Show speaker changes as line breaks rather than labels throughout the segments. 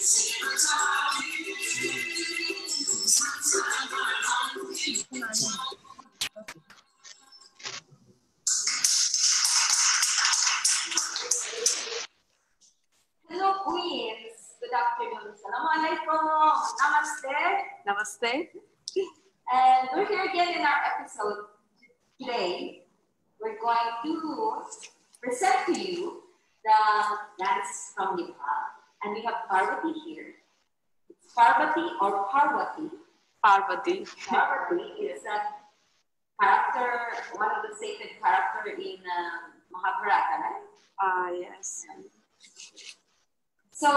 Hello, Queens. Good afternoon. Assalamualaikum. Namaste.
Namaste.
And we're here again in our episode today. We're going to present to you the dance from Nepal. And we have Parvati here. It's Parvati or Parvati.
Parvati.
Parvati is a character, one of the sacred characters in Mahabharata, right?
Yes.
So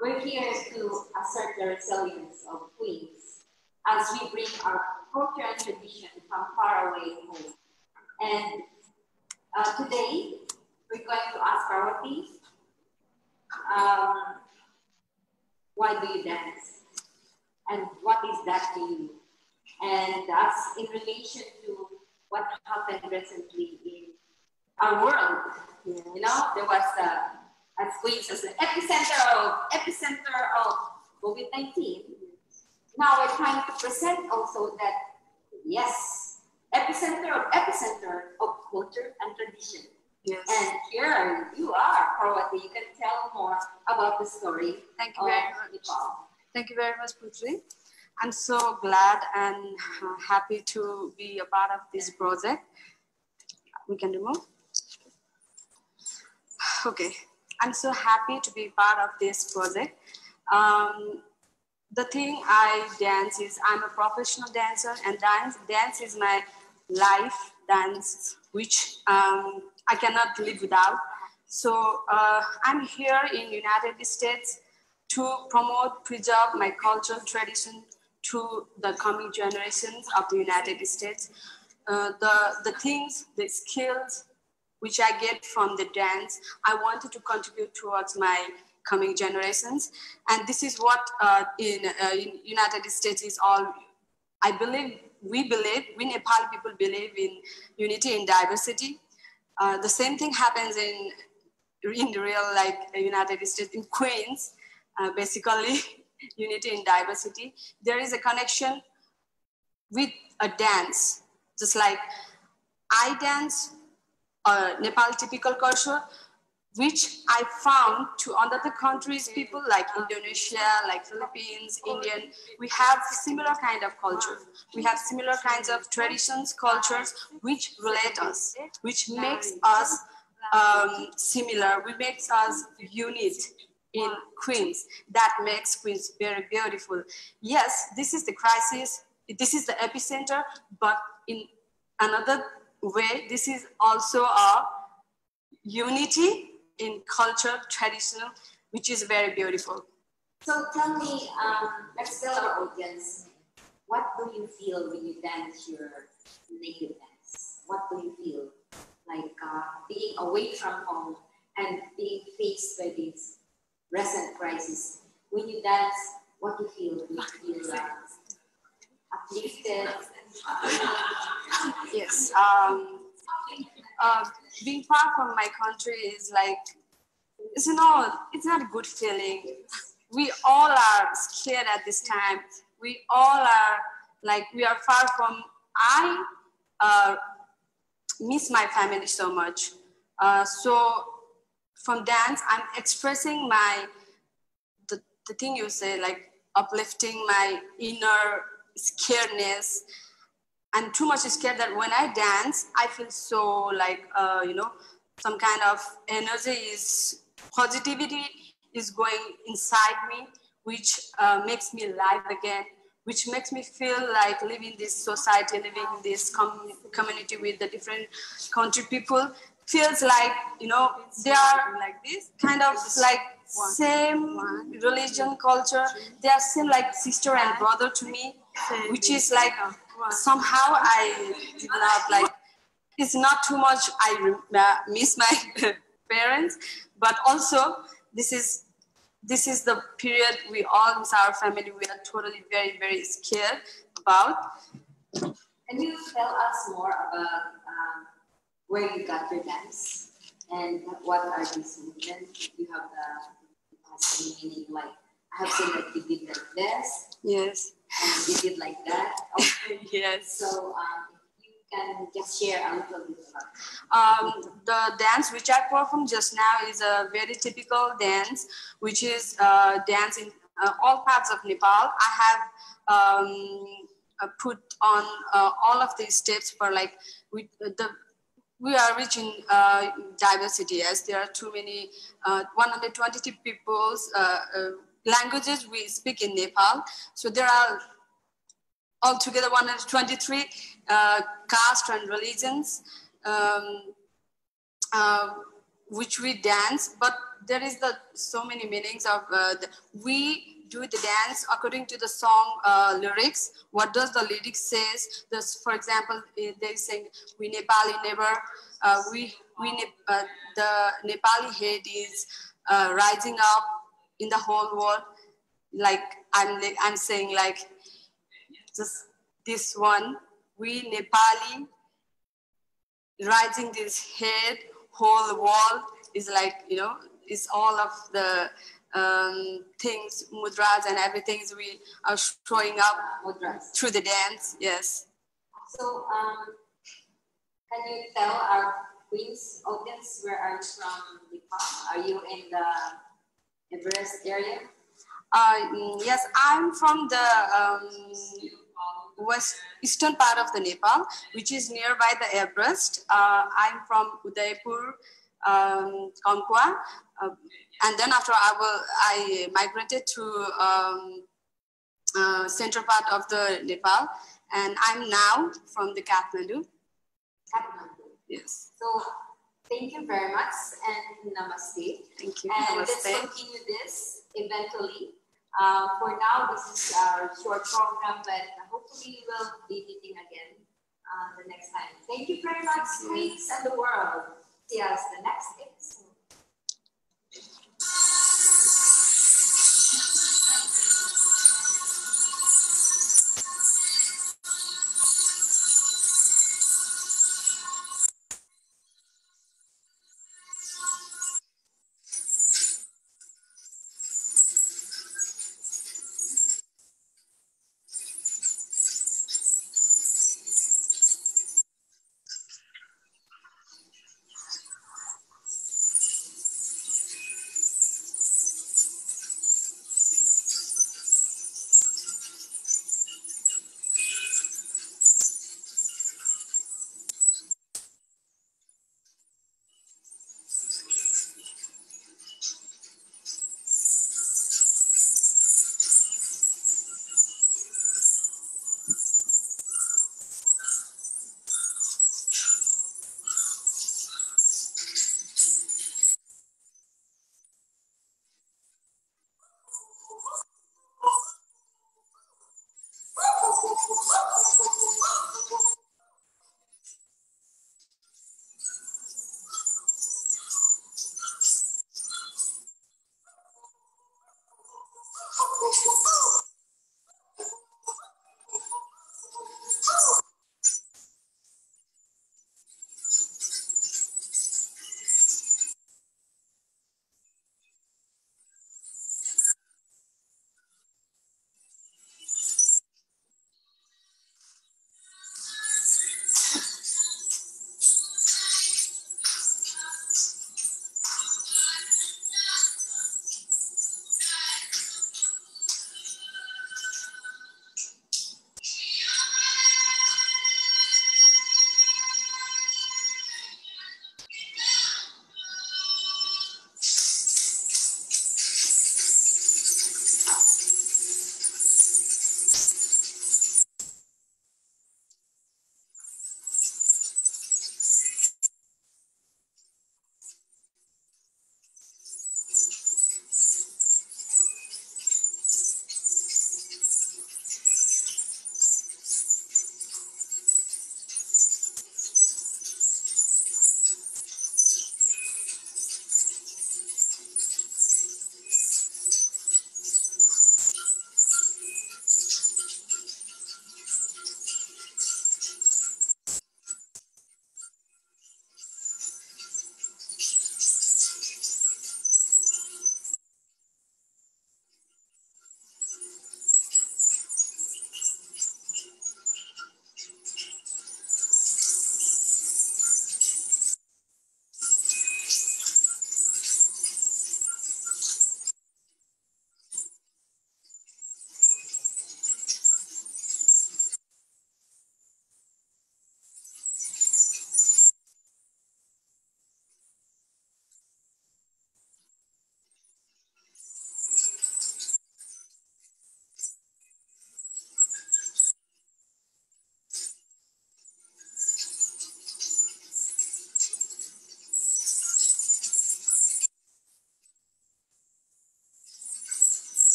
we're here to assert the resilience of Queens as we bring our culture and tradition from far away home. And today, we're going to ask Parvati, why do you dance? And what is that to you? And that's in relation to what happened recently in our world.
Yes.
You know, there was as Queens as the epicenter of COVID-19. Now we're trying to present also that, yes, epicenter of culture and tradition.
Yes.
And here you are, Parvati. You can tell more about the story.
Thank you very much. Nepal. Thank you very much, Putri. I'm so glad and happy to be a part of this project. We can remove. Okay. I'm so happy to be part of this project. The thing I dance is I'm a professional dancer, and dance is my life dance, which I cannot live without. So I'm here in United States to promote, preserve my cultural tradition to the coming generations of the United States. The things, the skills, which I get from the dance, I wanted to contribute towards my coming generations. And this is what in United States is all, I believe, we Nepali people believe in unity in diversity. The same thing happens in real like United States, in Queens, basically unity in diversity. There is a connection with a dance, just like I dance Nepal typical culture, which I found to other countries, people like Indonesia, like Philippines, Indian, we have similar kind of culture. We have similar kinds of traditions, cultures, which relate us, which makes us similar, which makes us unite in Queens. That makes Queens very beautiful. Yes, this is the crisis, this is the epicenter, but in another way, this is also a unity in culture, traditional, which is very beautiful.
So tell me, let's tell our audience, what do you feel when you dance your native dance? What do you feel? Like being away from home and being faced by this recent crisis. When you dance, what do you feel? Do you feel uplifted?
Yes. Being far from my country is like, it's not a good feeling. We all are scared at this time. We all are like, we are far from, I miss my family so much. So from dance, I'm expressing the thing you say, like uplifting my inner scaredness. I'm too much scared that when I dance, I feel so like, some kind of energy positivity is going inside me, which makes me alive again, which makes me feel like living this society, living in this community with the different country people. Feels like, they are like this, kind of like same religion, culture. They are same like sister and brother to me, which is like, somehow I did not like, it's not too much I miss my parents, but also this is the period we all miss our family. We are totally very, very scared about.
Can you tell us more about where you got your dance and what are these movements? You have the dance? Meaning like, I have seen that they did like this.
Yes.
And they did like that. Okay.
Yes.
So if you can just share a little bit about
the dance which I performed just now is a very typical dance, which is dance in all parts of Nepal. I have put on all of these steps for like we are rich in diversity, as there are too many 120 people's languages we speak in Nepal. So there are altogether 123 caste and religions which we dance, but there is so many meanings of we do the dance according to the song lyrics. What does the lyrics says? This, for example, they sing, "We Nepali never." The Nepali head is rising up in the whole world. Like I'm saying, like just this one. We Nepali rising this head, whole world is like, you know, it's all of the things, mudras and everything we are showing up through the dance. Yes.
So can you tell our Queen's audience, where are you from Nepal? Are you in the Everest area?
Yes, I'm from the eastern part of the Nepal, which is nearby the Everest. I'm from Udaipur, Kankwa, and then after I migrated to central part of the Nepal, and I'm now from the Kathmandu.
Kathmandu.
Yes.
So thank you very much and namaste.
Thank you.
And
namaste.
Let's continue this eventually. For now, this is our short program, but hopefully we will be meeting again the next time. Thank you very much, Queens and the world. See us the next episode.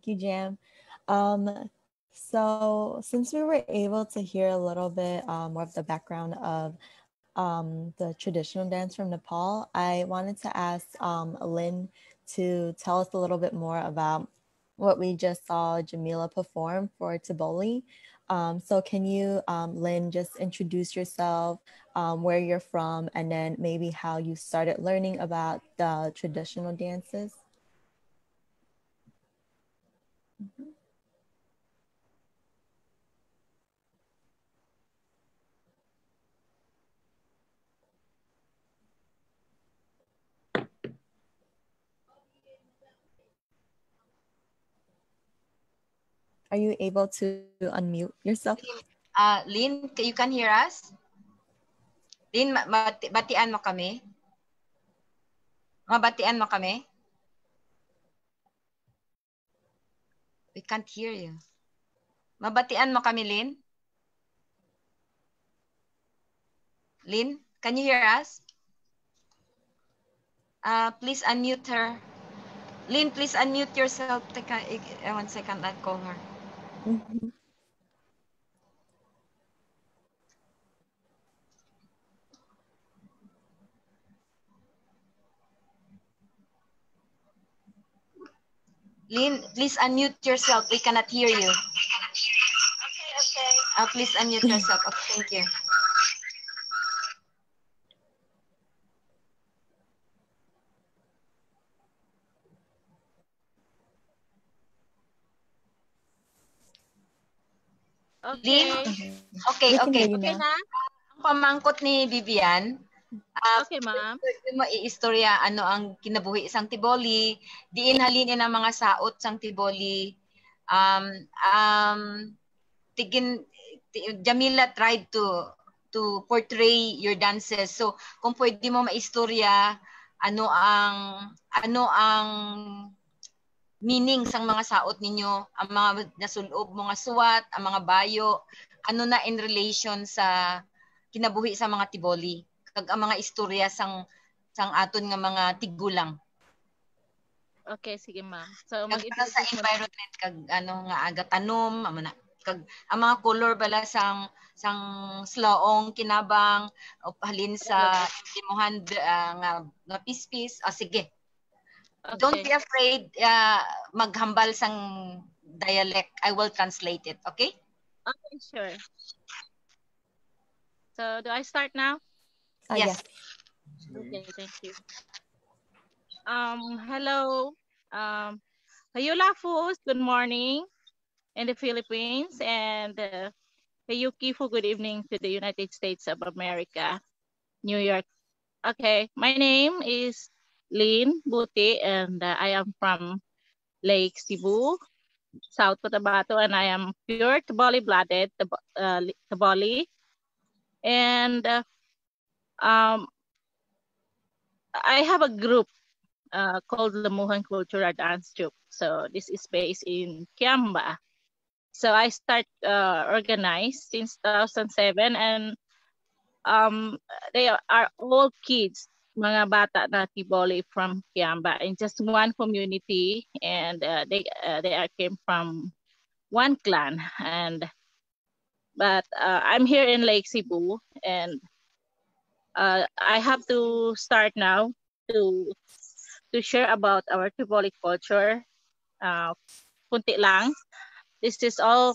Thank you, Jam. So since we were able to hear a little bit more of the background of the traditional dance from Nepal, I wanted to ask Lynn to tell us a little bit more about what we just saw Jamila perform for Tivoli. So can you, Lynn, just introduce yourself, where you're from, and then maybe how you started learning about the traditional dances? Mhm. Are you able to unmute yourself?
Lynn, you can hear us? Lynn, batian mo kami? Mabatian mo kami? We can't hear you. Mabatian mo kami, Lynn? Lynn, can you hear us? Please unmute her. Lynn, please unmute yourself. Teka, 1 second, I'll call her.
Mhm.
Lynn, please unmute yourself. We cannot hear you. Okay. Please unmute yourself. Okay, thank you.
Okay.
Lynn? Okay,
We can
okay.
hear you
Okay
now.
na?
Ang pamangkot ni Vivian,
Okay, ma'am.
pwede mo iistorya ano ang kinabuhi isang tiboli, diin halinin ang mga saot sang tiboli. Jamila tried to portray your dances. So kung pwede mo maistorya ano ang meaning sang mga saot ninyo, ang mga nasulob mga suwat, ang mga bayo, ano na in relation sa kinabuhi sa mga tiboli, kag ang mga istorya sang aton nga mga tigulang.
Okay, sige, ma'am. So,
Kag para sa
mag-introduce mo na.
environment kag ano nga aga tanom, amo na kag ang mga color bala sang slaong kinabang o halin sa timuhan nga pispis. Sige. Don't
Okay.
be afraid maghambal sang dialect. I will translate it, okay?
Okay, sure. So, do I start now?
Yes.
Okay, thank you. Hello. Hayula good morning in the Philippines, and Hayukifu, good evening to the United States of America, New York. Okay, my name is Lynn Buti, and I am from Lake Cebu, South Cotabato, and I am pure Tabali-blooded Tabali. And I have a group called Lamuhan Cultural Dance Troupe. So this is based in Kiamba. So I start organized since 2007, and they are all kids, mga bata na Tiboli from Kiamba, in just one community, and they came from one clan. But I'm here in Lake Cebu, and I have to start now to share about our Tiboli culture. Kunti lang. This is all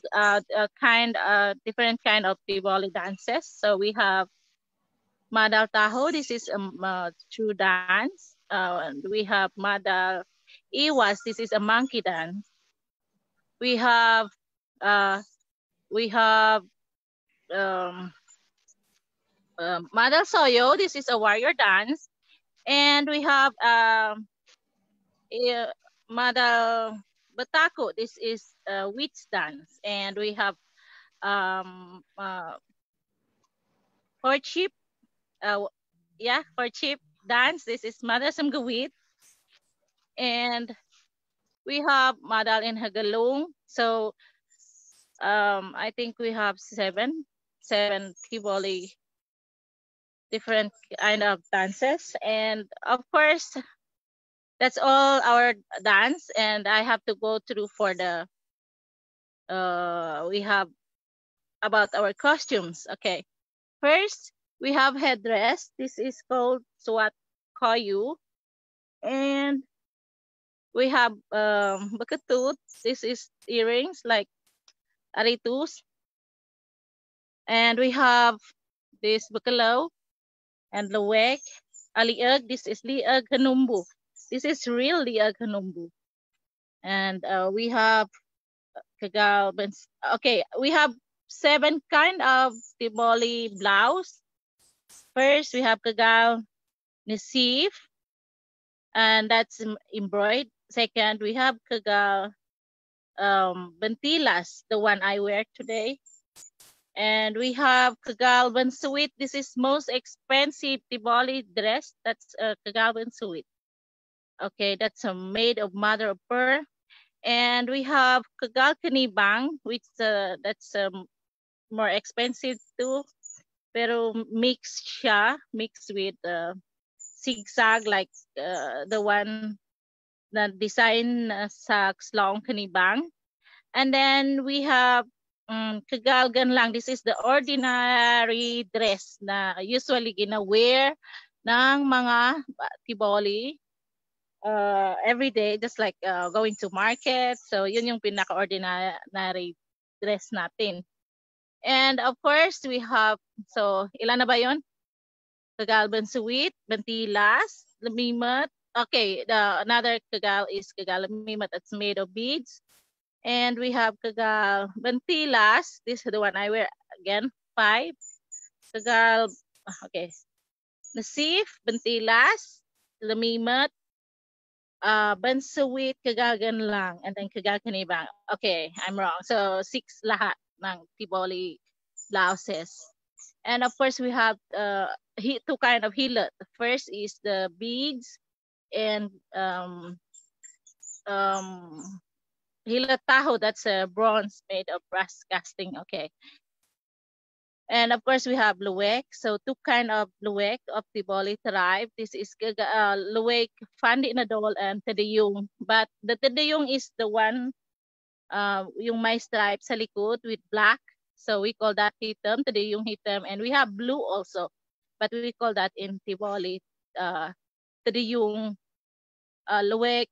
different kind of Tiboli dances. So we have Madal Taho. This is a true dance. And we have Madal Iwas. This is a monkey dance. We have Madal Soyo. This is a warrior dance. And we have Madal Batako. This is a witch dance. And we have courtship. Courtship dance. This is Madal Samgawit. And we have Madal in Hagalung. So I think we have seven Tiboli different kind of dances. And of course, that's all our dance, and I have to go through for the we have about our costumes. Okay, first we have headdress. This is called Swat Koyu, and we have bakatut. This is earrings like aritus, and we have this bakalaw and lawek. Aliag, this is liag hanumbu. This is real liag hanumbu. And we have kagaw. Okay, we have 7 kind of tiboli blouse. First, we have kagaw nisif, and that's embroidered. Second, we have kagaw bantilas, the one I wear today. And we have Kagalban Suite. This is most expensive Tiboli dress. That's Kagalban Suite. Okay, that's made of mother of pearl. And we have Kagal Kanibang, which that's more expensive too. Pero mixed siya, mixed with zigzag like the one na design sa Slong Kanibang. And then we have kagalgan lang. This is the ordinary dress na usually gina-wear ng mga tiboli every day, just like going to market. So yun yung pinaka-ordinary dress natin. And of course, we have, so ilan na ba yun? Kagalban suite, bantilas, lamimat. Okay, another kagal is kagal lamimat that's made of beads. And we have kagal bantilas. This is the one I wear again. 5. Kagal, okay. Nasif, bantilas, lamimat, bansawit, kagagan lang, and then kagal kanibang. Okay, I'm wrong. So 6 lahat ng tiboli blouses. And of course, we have 2 kind of hilot. The first is the beads and hilot taho, that's a bronze made of brass casting. Okay. And of course, we have luwek. So 2 kind of luwek of Tiboli tribe. This is luwek Fandi Nadol and Tedeyung. But the Tedeyung is the one yung may stripe sa likod with black. So we call that hitam, Tedeyung hitam. And we have blue also. But we call that in Tiboli Tedeyung luwek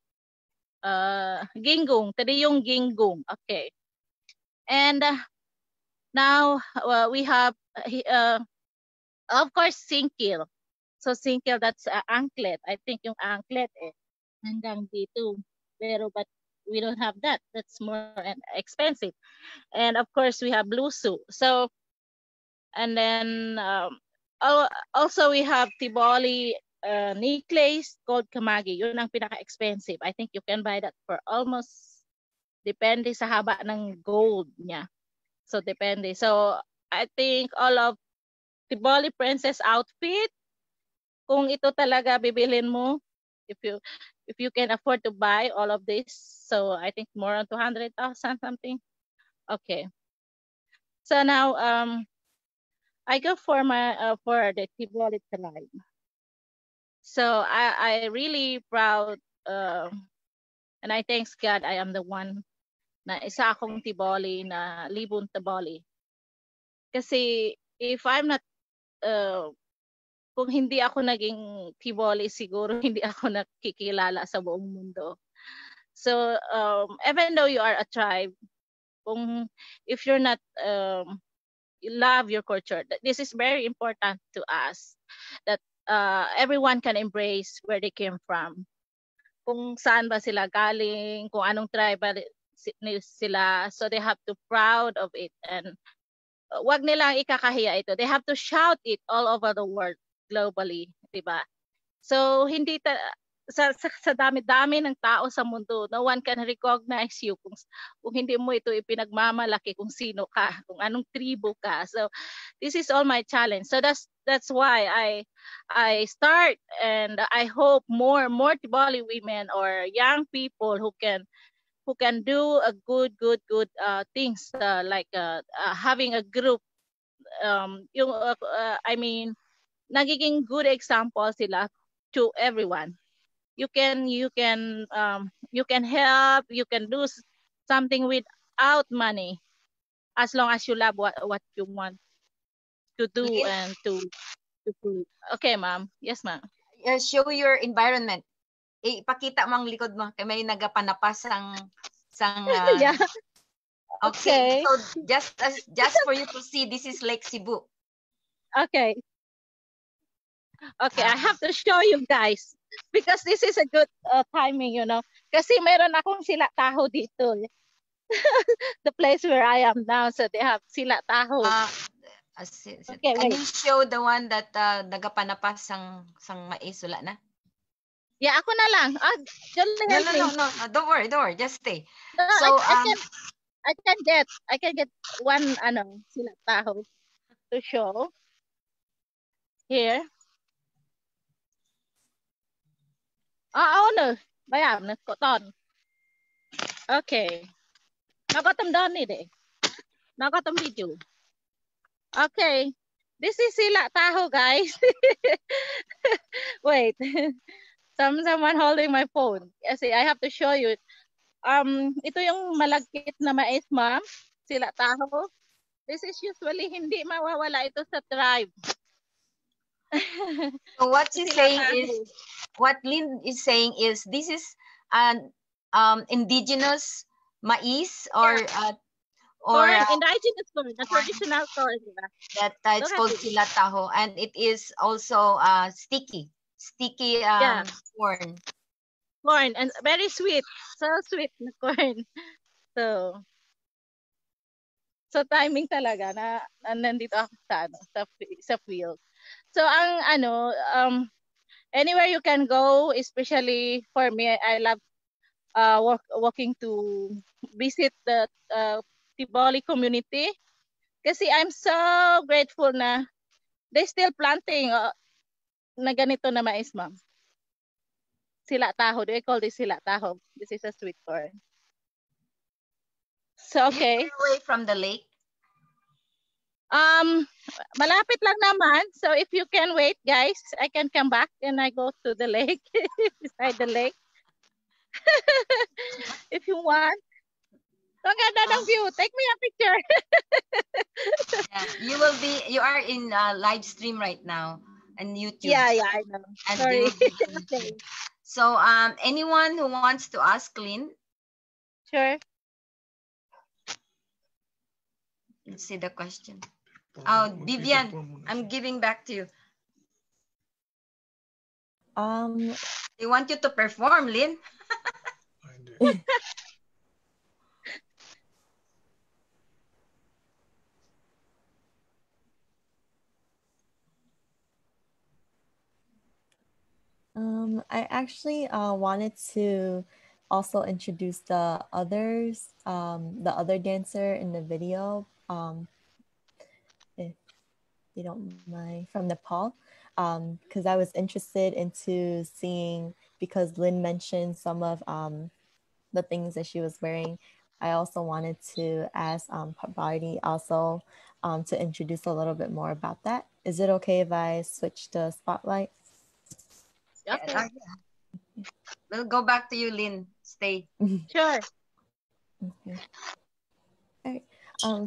gingung, Tedeyung gingung. Okay. And now we have, of course, singkil. So singkil, that's anklet. I think yung anklet hanggang dito. Pero but we don't have that. That's more expensive. And of course, we have lusu. So, and then also we have Tiboli necklace called kamagi. Yun ang pinaka-expensive. I think you can buy that for almost, depende sa haba ng gold niya. So depende. So I think all of Tiboli princess outfit, kung ito talaga bibilin mo, if you can afford to buy all of this, so I think more than 200,000 something. Okay. So now I go for my for the Tiboli tribe. So I really proud and I thanks God I am the one na isa akong Tiboli na libon Tiboli. Kasi if I'm not kung hindi ako naging Tiboli, siguro hindi ako nakikilala sa buong mundo. So even though you are a tribe, if you're not you love your culture, this is very important to us, that everyone can embrace where they came from. Kung saan ba sila galing, kung anong tribe sila, so they have to proud of it, and wag nilang ikakahiya ito. They have to shout it all over the world, globally, diba? So hindi sa dami-dami ng tao sa mundo, no one can recognize you kung hindi mo ito ipinagmamalaki kung sino ka, kung anong tribo ka. So this is all my challenge. So that's why I start, and I hope more Tiboli women or young people who can do a good things, like having a group, I mean, nagiging good example sila to everyone. you can help, you can do something without money, as long as you love what you want to do
Lynn,
and to do. Okay, ma'am. Yes, ma'am.
show your environment. Ipakita mo ang likod mo kay may nagapanapas sang
Yeah.
okay.
Okay.
So just for you to see, this is Lake Cebu.
Okay. Okay, I have to show you guys because this is a good timing, you know. Kasi meron akong Sila Taho dito. The place where I am now, so they have Sila Taho.
Okay, can you show the one that nagapanapas sang mais, wala na?
Yeah, ako na lang.
No. Don't worry. Just stay.
No,
So
I can get one Sila Taho to show here. No. Bayam na koton. Okay. Nakatam doon ni de. Nakatam video. Okay. This is Sila Taho, guys. Wait. Someone holding my phone. Kasi I have to show you. Ito yung malagkit na mais, ma'am. Sila Taho. This is usually hindi mawawala ito sa tribe.
So what Lynn is saying is this is an indigenous mais or
indigenous corn, a traditional corn.
That it's called Sila Taho, and it is also sticky corn.
Corn and very sweet, so sweet na corn. So timing talaga na nandito ako sa field. So anywhere you can go, especially for me, I love walking to visit the Tiboli community kasi I'm so grateful na they still planting na ganito na mais, ma'am. Sila Taho. Do I call this Sila Taho? This is a sweet corn. So okay.
Away from the lake.
Malapit lang naman. So if you can wait, guys, I can come back and I go to the lake, beside the lake. If you want. Ang ganda ng view. Take me a picture.
Yeah, you are in live stream right now on YouTube.
Yeah, I know.
And
sorry.
Okay. So anyone who wants to ask Lynn?
Sure.
Let's see the question. Oh, Vivian, I'm giving back to you. They want you to perform, Lynn.
I actually wanted to also introduce the other dancer in the video, if you don't mind, from Nepal, because I was interested into seeing, because Lynn mentioned some of the things that she was wearing. I also wanted to ask Bharti also to introduce a little bit more about that. Is it okay if I switch the spotlight?
Okay.
We'll go back to you, Lynn. Stay.
Sure.
Okay. All right.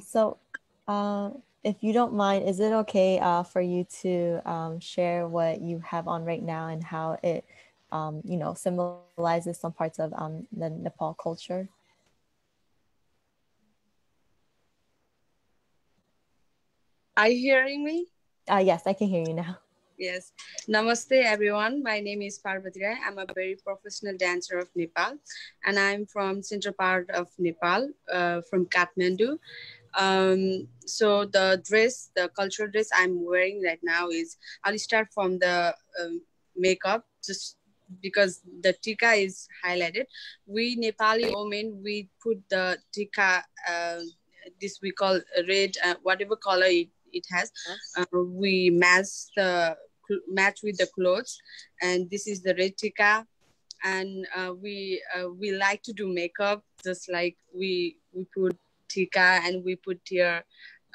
So if you don't mind, is it okay for you to share what you have on right now and how it symbolizes some parts of the Nepal culture?
Are you hearing me?
Yes, I can hear you now.
Yes. Namaste, everyone. My name is Parvati Rai. I'm a very professional dancer of Nepal, and I'm from central part of Nepal, from Kathmandu. So the cultural dress I'm wearing right now is, I'll start from the makeup, just because the tika is highlighted. We Nepali women, we put the tika, this we call red, whatever color it has. We match with the clothes, and this is the red tika. And we like to do makeup, just like we put tika and we put here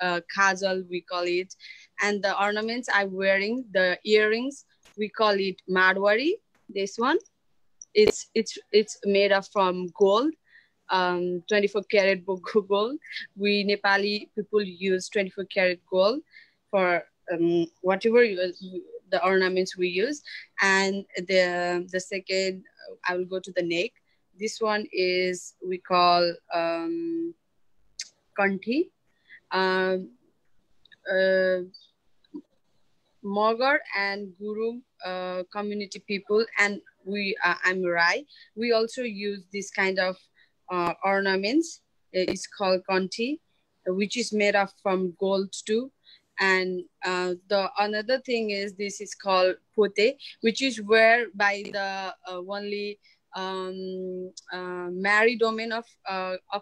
kajal, we call it. And the ornaments I'm wearing, the earrings, we call it marwari, this one. it's made of from gold, 24 karat gold. We Nepali people use 24 karat gold for whatever the ornaments we use. And the second, I will go to the neck. This one is we call kanthi. Mogar and Guru community people, and I'm Rai. We also use this kind of ornaments. It's called kanthi, which is made of from gold too. And the another thing is this is called pote, which is where by the only married women of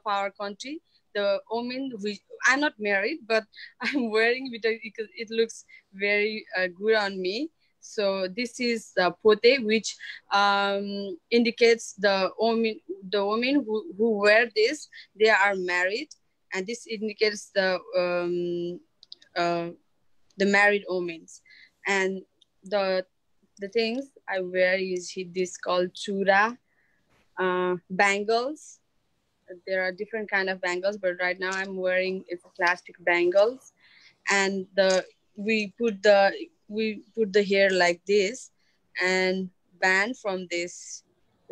our country. The woman, I'm not married, but I'm wearing it because it looks very good on me. So this is the pote, which indicates the women who wear this, they are married, and this indicates the married women. And the things I wear is this called chura, bangles. There are different kind of bangles, but right now I'm wearing it's plastic bangles, and we put the hair like this and band from this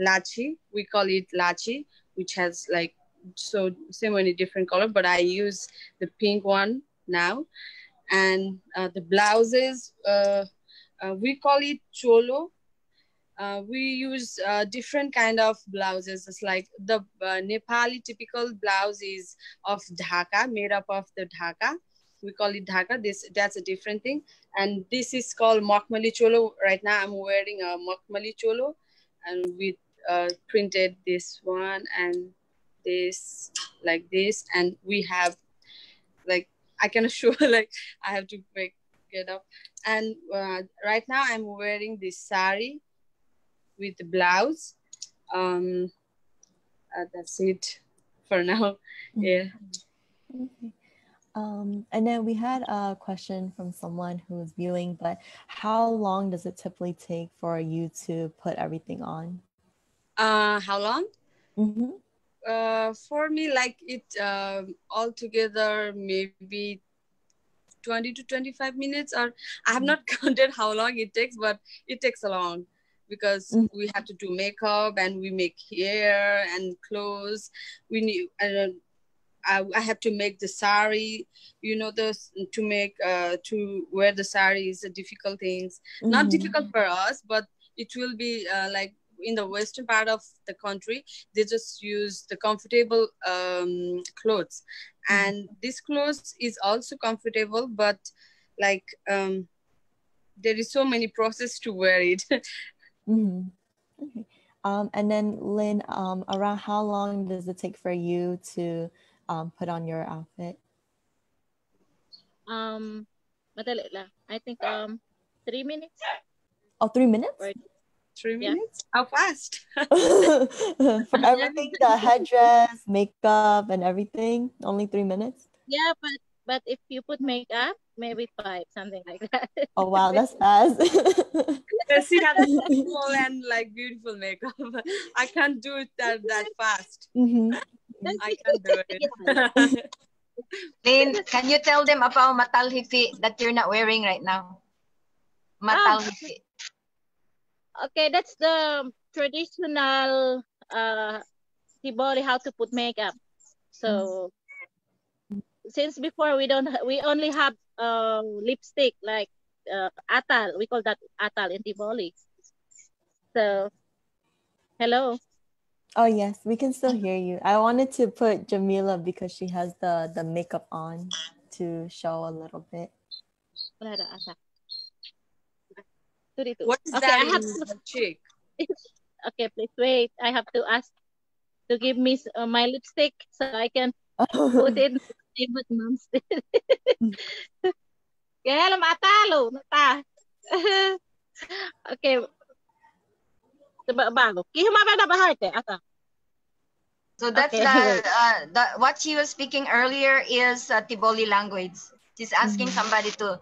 lachi. We call it lachi, which has like so many different colors, but I use the pink one now. And the blouses, we call it cholo. We use different kind of blouses. It's like the Nepali typical blouse is of dhaka, made up of the dhaka. We call it dhaka. That's a different thing. And this is called Makmali cholo. Right now I'm wearing a Makmali cholo, and we printed this one and this like this. And we have like, I cannot show, like I have to make it up. And right now I'm wearing this sari with the blouse. That's it for now. Yeah.
Okay. And then we had a question from someone who was viewing, but how long does it typically take for you to put everything on?
How long?
Mm-hmm.
For me, like it altogether maybe 20 to 25 minutes, or I have not counted how long it takes, but it takes a long, because we have to do makeup and we make hair and clothes. We need, I have to make the sari, you know, to wear the sari is a difficult things. Not difficult for us, but it will be like in the western part of the country, they just use the comfortable clothes. And this clothes is also comfortable, but like there is so many process to wear it.
Okay. And then Lynn, around how long does it take for you to put on your outfit?
Madali lang. I think 3 minutes.
Oh, 3 minutes?
Or
3 minutes? How fast?
For everything, the headdress, makeup, and everything, only 3 minutes?
Yeah, but if you put makeup, maybe 5, something like that.
Oh wow, that's fast.
She has beautiful and like beautiful makeup. I can't do it that fast. I can't do it.
Lynn, can you tell them about matalhifi that you're not wearing right now? Matalhifi.
Okay, that's the traditional Tiboli how to put makeup. So since before we only have lipstick like atal. We call that atal in Tiboli. So hello.
Oh yes, we can still hear you. I wanted to put Jamila because she has the makeup on to show a little bit.
What is
okay,
that
I have
in the cheek?
Okay, please wait. I have to ask to give me my lipstick so I can put it in with mom's. Kaya lang matalo, nata. Okay. Bago. Kihumaba na bahart eh, ata.
So that's
okay.
What she was speaking earlier is Tiboli language. She's asking somebody to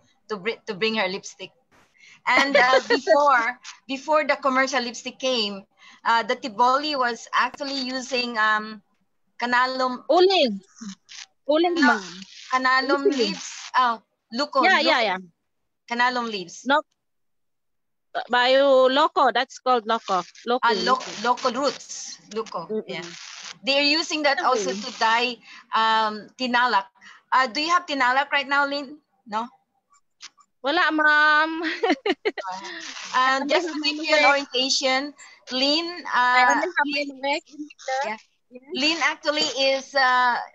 bring her lipstick. And before the commercial lipstick came, The tiboli was actually using canalum
Uling ma'am.
canalum leaves. Oh,
Yeah.
Canalum leaves.
No, loco. That's called loco.
Local roots. Yeah. They're using that
Oh,
also
really?
to dye tinalak. Do you have tinalak right now, Lynn? No?
Wala, ma'am.
Just to give you an orientation, Lynn,
I only have my leg in the...
yeah. Lynn actually is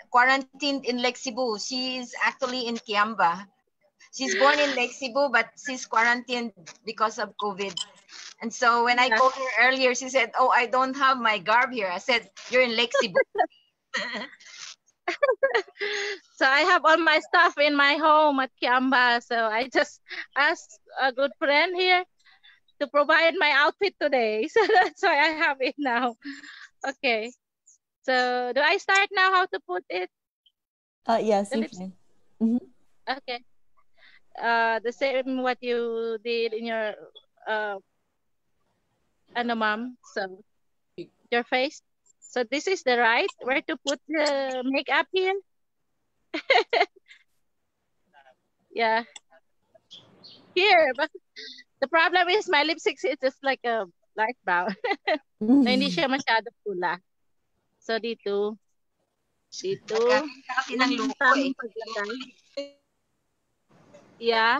quarantined in Lake Cebu. She is actually in Kiamba. She's born in Lake Cebu, but she's quarantined because of COVID. And so when I called her earlier, she said, "Oh, I don't have my garb here." I said, "You're in Lake Cebu."
So I have all my stuff in my home at Kiamba. So I just asked a good friend here to provide my outfit today. So that's why I have it now. Okay. So do I start now how to put it?
Yes,
The
you
lipstick?
can.
Okay. The same what you did in your ma'am. So your face. So this is the right where to put the makeup here. Yeah. Here, but the problem is my lipstick is just like a light brown. Na hindi siya masyado pula. So dito.
Kasi ng luko
Tamang paglagay. Yeah.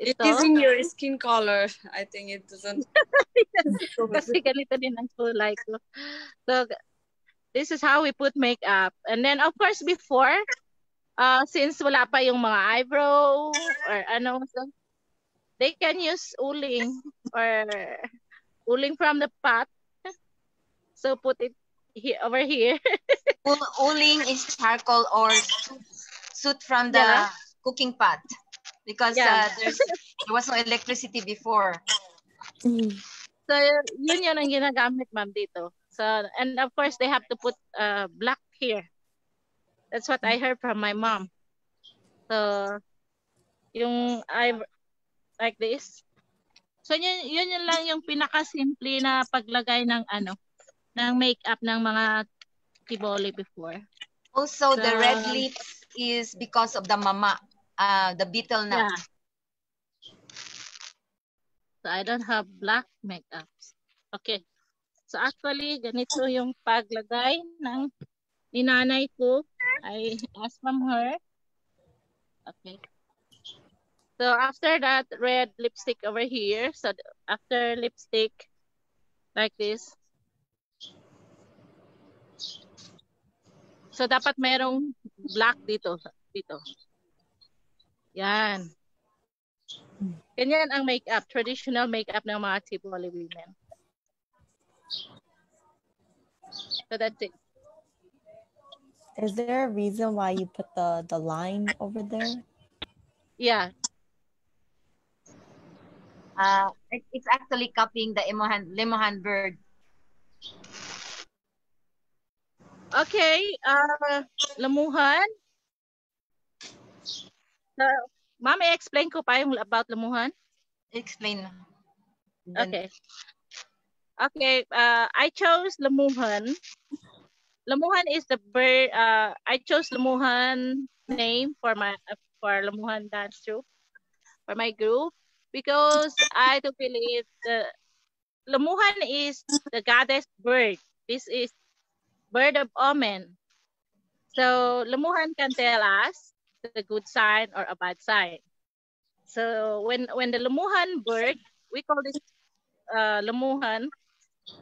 It is in your skin color. I think it doesn't.
Kasi ganito din ang kulay ko. So this is how we put makeup. And then of course before, since wala pa yung mga eyebrow or so they can use uling or uling from the pot. So put it over here.
Uling is charcoal or soot from the cooking pot because there was no electricity before.
So yun ang ginagamit, ma'am, dito. So and of course they have to put black here. That's what I heard from my mom. So yung like this. So yun lang yung pinaka-simple na paglagay ng ng makeup ng mga tiboli before.
Also, the red lips is because of the mama, the betel nut.
Yeah. So I don't have black makeups. Okay. So actually, ganito yung paglagay ng ninanay ko. I asked from her. Okay. So after that, red lipstick over here. So after lipstick, like this. So dapat merong black dito. Yan. Ganyan ang makeup, traditional makeup ng mga Tiboli women. So that's it.
Is there a reason why you put the line over there?
Yeah.
It's actually copying the Lemohan bird.
Okay, Lamuhan. Ma'am, i-explain ko pa yung about Lamuhan.
Explain.
Okay. Okay, I chose Lamuhan. Lamuhan is the bird. I chose Lamuhan name for Lamuhan dance troupe for my group because I do believe the Lamuhan is the goddess bird. This is bird of omen. So Lamuhan can tell us the good sign or a bad sign. So when the Lamuhan bird, we call this Lamuhan.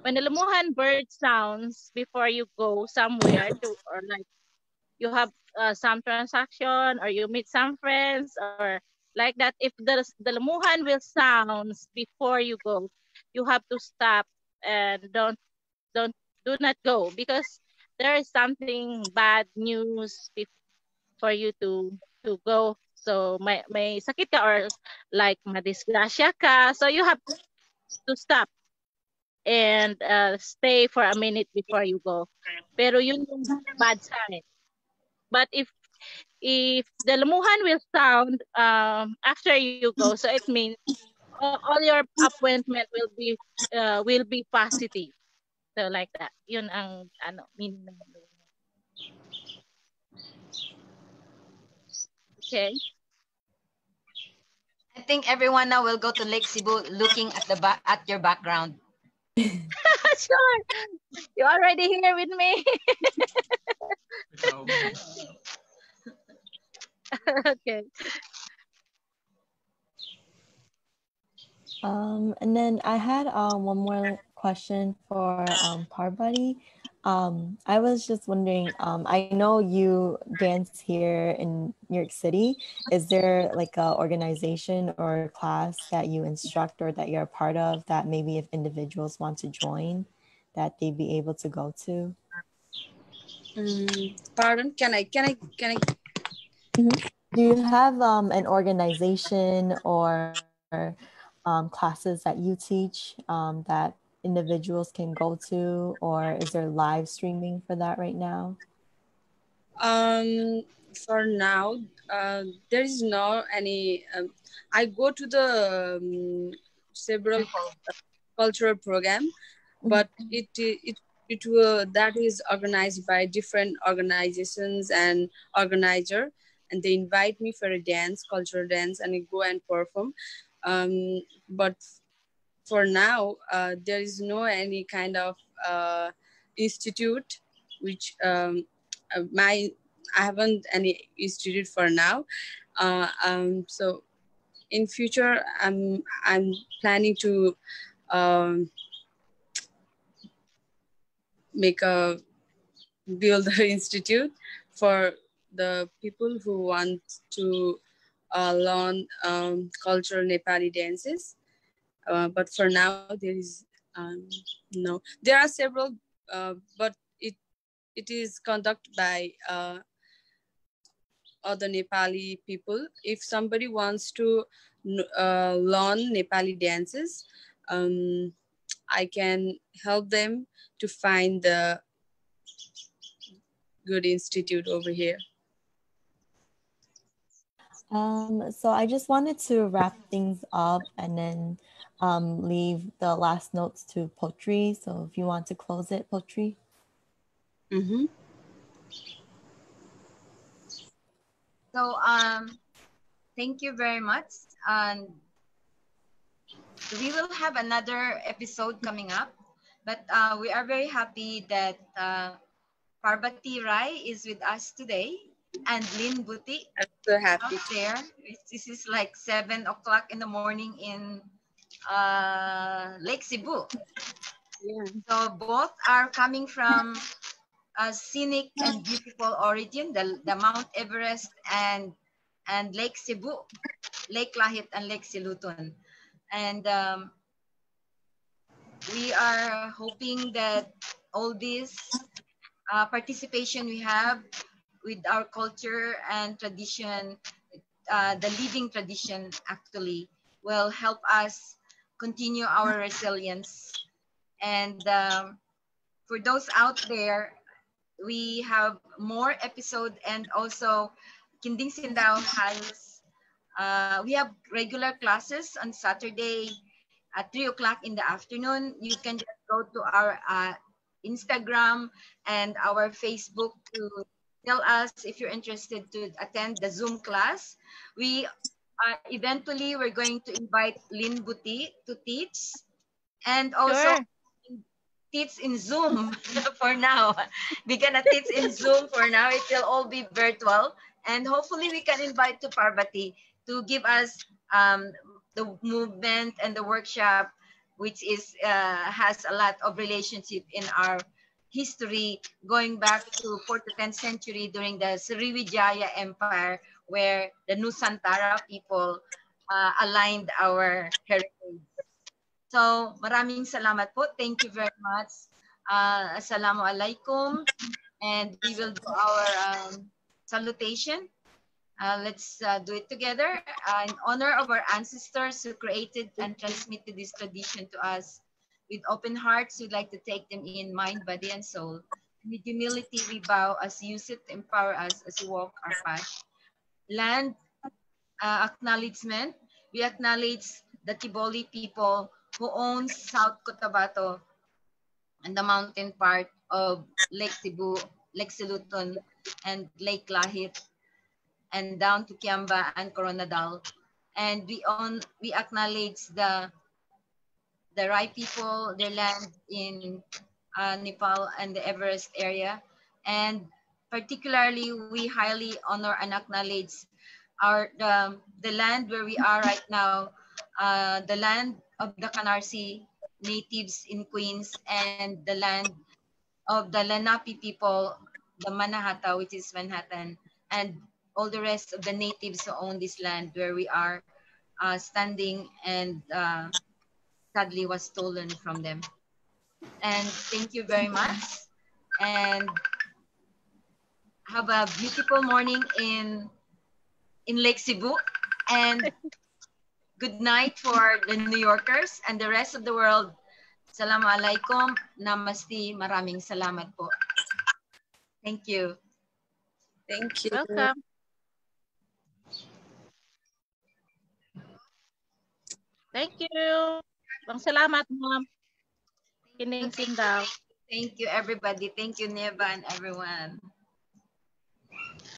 When the Lamuhan bird sounds before you go somewhere or like you have some transaction or you meet some friends or like that, if the Lamuhan will sounds before you go, you have to stop and do not go because there is something bad news for you to go. So may sakit ka or like madisgrasya ka, so you have to stop and stay for a minute before you go. Pero yun yung bad sign. But if the Lamuhan will sound after you go, so it means all your appointment will be positive. So like that. Yun ang meaning ng okay.
I think everyone now will go to Lake Cebu looking at at your background.
Sure. You already here with me. Okay.
And then I had one more question for Parvati. I was just wondering, I know you dance here in New York City. Is there like a organization or class that you instruct or that you're a part of that maybe if individuals want to join, that they'd be able to go to?
Pardon? Can I?
Do you have an organization or classes that you teach that individuals can go to, or is there live streaming for that right now?
For now, there is no any. I go to the several cultural program, but that is organized by different organizations and organizer, and they invite me for a dance, cultural dance, and I go and perform. But for now, there is no any kind of institute which I haven't any institute for now. So in future, I'm planning to build an institute for the people who want to learn cultural Nepali dances. But for now, there is no. There are several, but it is conducted by other Nepali people. If somebody wants to learn Nepali dances, I can help them to find the good institute over here.
So I just wanted to wrap things up and then leave the last notes to Potri. So if you want to close it, Potri.
So thank you very much. And we will have another episode coming up, but we are very happy that Parvati Rai is with us today, and Lynn Buti.
I'm so happy.
There. This is like 7 o'clock in the morning in Lake Cebu.
Yeah.
So both are coming from a scenic and beautiful origin, the Mount Everest and Lake Cebu, Lake Lahit and Lake Siluton. And we are hoping that all this participation we have with our culture and tradition, the living tradition actually, will help us continue our resilience. And for those out there, we have more episode, and also Kinding Sindao has, we have regular classes on Saturday at 3 o'clock in the afternoon. You can just go to our Instagram and our Facebook to tell us if you're interested to attend the Zoom class. We eventually we're going to invite Lynn Buti to teach, and also teach in Zoom for now. We're gonna teach in Zoom for now. It will all be virtual, and hopefully we can invite to Parvati to give us the movement and the workshop, which is has a lot of relationship in our history, going back to 4th to 10th century during the Sriwijaya Empire, where the Nusantara people aligned our heritage. So maraming salamat po. Thank you very much. Assalamualaikum. And we will do our salutation. Let's do it together. In honor of our ancestors who created and transmitted this tradition to us, with open hearts, we'd like to take them in mind, body, and soul. With humility, we bow as you sit to empower us as we walk our path. Land acknowledgement. We acknowledge the Tiboli people who owns South Cotabato and the mountain part of Lake Cebu, Lake Siluton, and Lake Lahit, and down to Kiamba and Coronadal. And we acknowledge the Rai people, their land in Nepal and the Everest area. And particularly, we highly honor and acknowledge the land where we are right now, the land of the Canarsie natives in Queens, and the land of the Lenape people, the Manhattan, which is Manhattan, and all the rest of the natives who own this land where we are standing, and sadly was stolen from them. And thank you very much. And have a beautiful morning in Lake Cebu. And good night for the New Yorkers and the rest of the world. Assalamualaikum, namaste, maraming salamat po. Thank you.
Thank you.
Welcome. Thank you. Bang salamat, Ma'am. Kining Sindaw.
Thank you, everybody. Thank you, Neva and everyone.